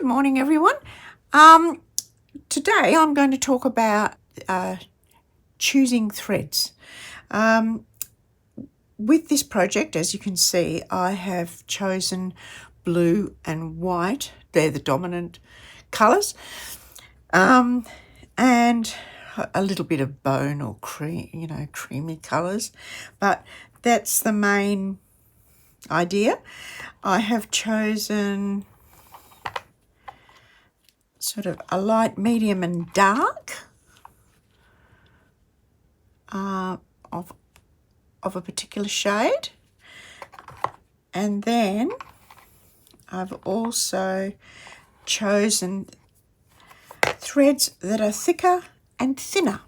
morning, everyone. Today I'm going to talk about choosing threads. With this project, as you can see, I have chosen blue and white. They're the dominant colours. And a little bit of bone or creamy colours. But that's the main idea. I have chosen sort of a light, medium and dark of a particular shade. And then I've also chosen threads that are thicker and thinner.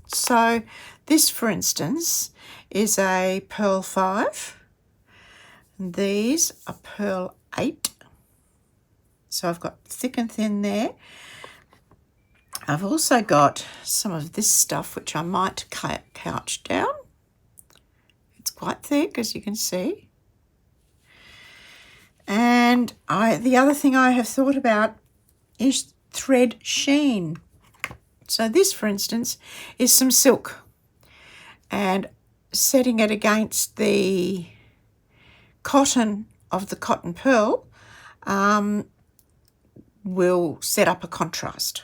So this, for instance, is a pearl 5. And these are pearl 8. So I've got thick and thin there. I've also got some of this stuff which I might couch down. It's quite thick, as you can see. And the other thing I have thought about is thread sheen. So this, for instance, is some silk. And setting it against the cotton of the cotton pearl will set up a contrast.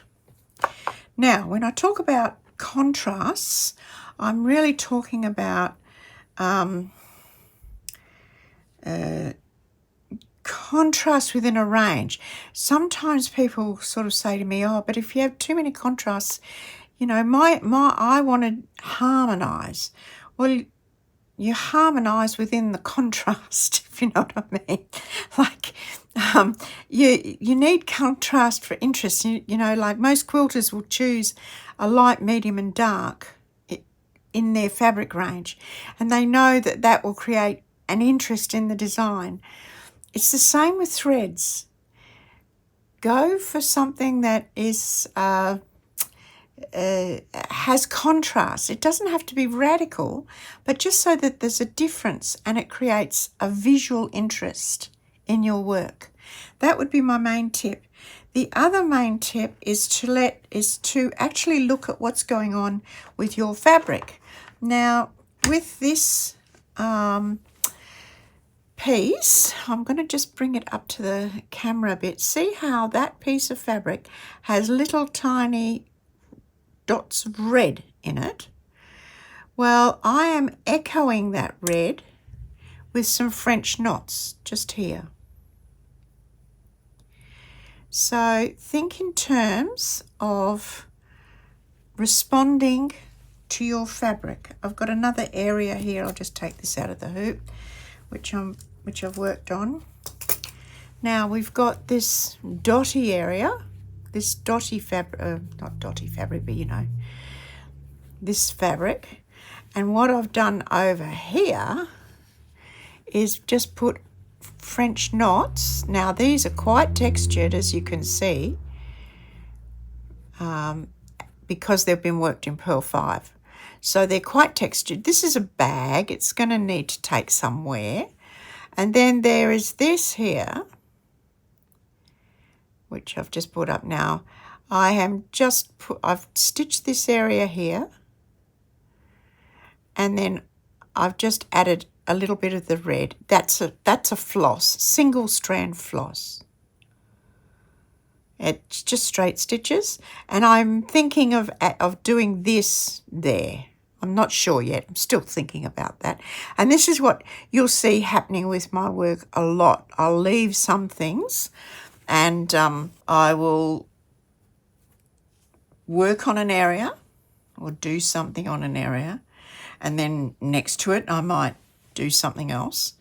Now, when I talk about contrasts, I'm really talking about contrast within a range. Sometimes people sort of say to me, "Oh, but if you have too many contrasts, I want to harmonise." Well, you harmonise within the contrast, if you know what I mean. Like, you need contrast for interest. Like most quilters will choose a light, medium and dark in their fabric range, and they know that will create an interest in the design. It's the same with threads. Go for something that is has contrast. It doesn't have to be radical, but just so that there's a difference and it creates a visual interest in your work. That would be my main tip. The other main tip is to actually look at what's going on with your fabric. Now, with this piece, I'm going to just bring it up to the camera a bit. See how that piece of fabric has little tiny dots of red in it? Well, I am echoing that red with some French knots just here. So think in terms of responding to your fabric. I've got another area here. I'll just take this out of the hoop, which I've worked on. Now we've got this dotty area, this dotty fabric, not dotty fabric, but this fabric. And what I've done over here is just put French knots. Now these are quite textured, as you can see, because they've been worked in pearl 5. So they're quite textured. This is a bag. It's going to need to take somewhere. And then there is this here, which I've just put up now. I've stitched this area here, and then I've just added a little bit of the red. That's a floss, single strand floss. It's just straight stitches, and I'm thinking of doing this there. I'm not sure yet. I'm still thinking about that. And this is what you'll see happening with my work a lot. I'll leave some things and I will work on an area or do something on an area, and then next to it I might do something else,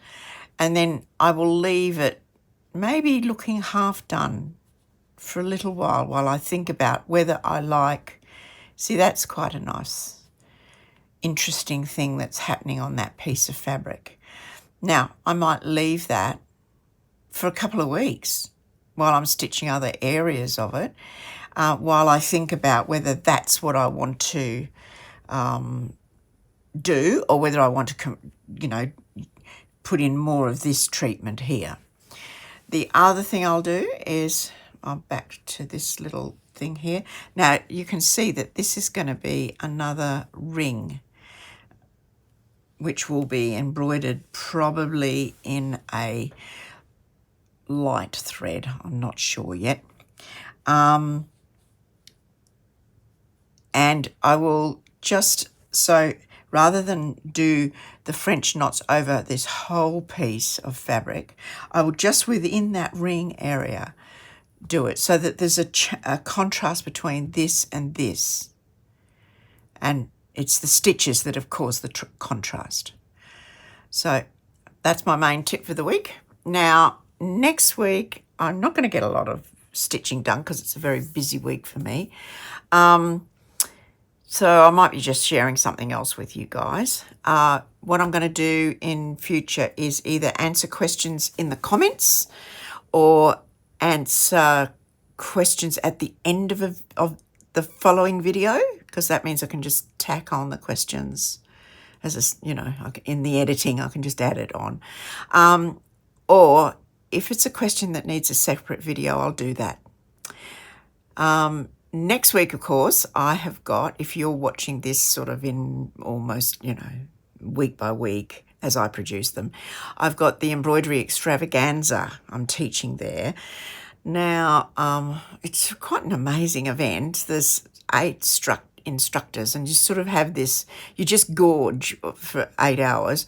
and then I will leave it maybe looking half done for a little while I think about whether I like. See, that's quite a nice, interesting thing that's happening on that piece of fabric. Now, I might leave that for a couple of weeks while I'm stitching other areas of it, while I think about whether that's what I want to do, or whether I want to, put in more of this treatment here. The other thing I'll do is I'm back to this little thing here. Now you can see that this is going to be another ring, which will be embroidered probably in a light thread. I'm not sure yet. And I will just, so rather than do the French knots over this whole piece of fabric, I will just within that ring area do it so that there's a contrast between this and this. And it's the stitches that have caused the contrast. So that's my main tip for the week. Now, next week, I'm not going to get a lot of stitching done because it's a very busy week for me. So I might be just sharing something else with you guys. What I'm going to do in future is either answer questions in the comments or answer questions at the end of the following video, because that means I can just tack on the questions as in the editing, I can just add it on. Or if it's a question that needs a separate video, I'll do that. Next week, of course, I have got, if you're watching this sort of in almost, week by week as I produce them, I've got the embroidery extravaganza I'm teaching there. Now, it's quite an amazing event. There's 8 instructors, and you sort of have this, you just gorge for 8 hours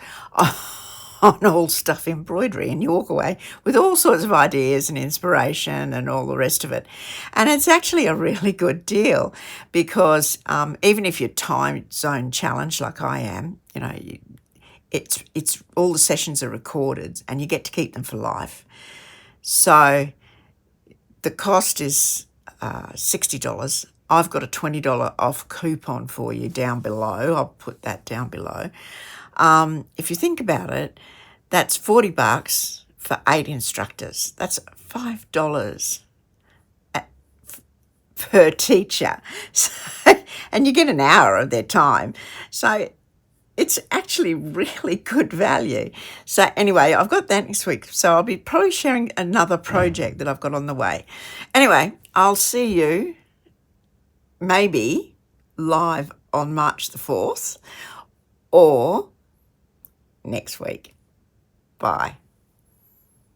on all stuff embroidery, and you walk away with all sorts of ideas and inspiration and all the rest of it. And it's actually a really good deal because even if you're time zone challenged like I am, it's all the sessions are recorded and you get to keep them for life. So the cost is $60. I've got a $20 off coupon for you down below. I'll put that down below. If you think about it, that's $40 for 8 instructors. That's $5 per teacher. So, and you get an hour of their time. So it's actually really good value. So anyway, I've got that next week. So I'll be probably sharing another project that I've got on the way. Anyway, I'll see you maybe live on March the 4th or next week. Bye.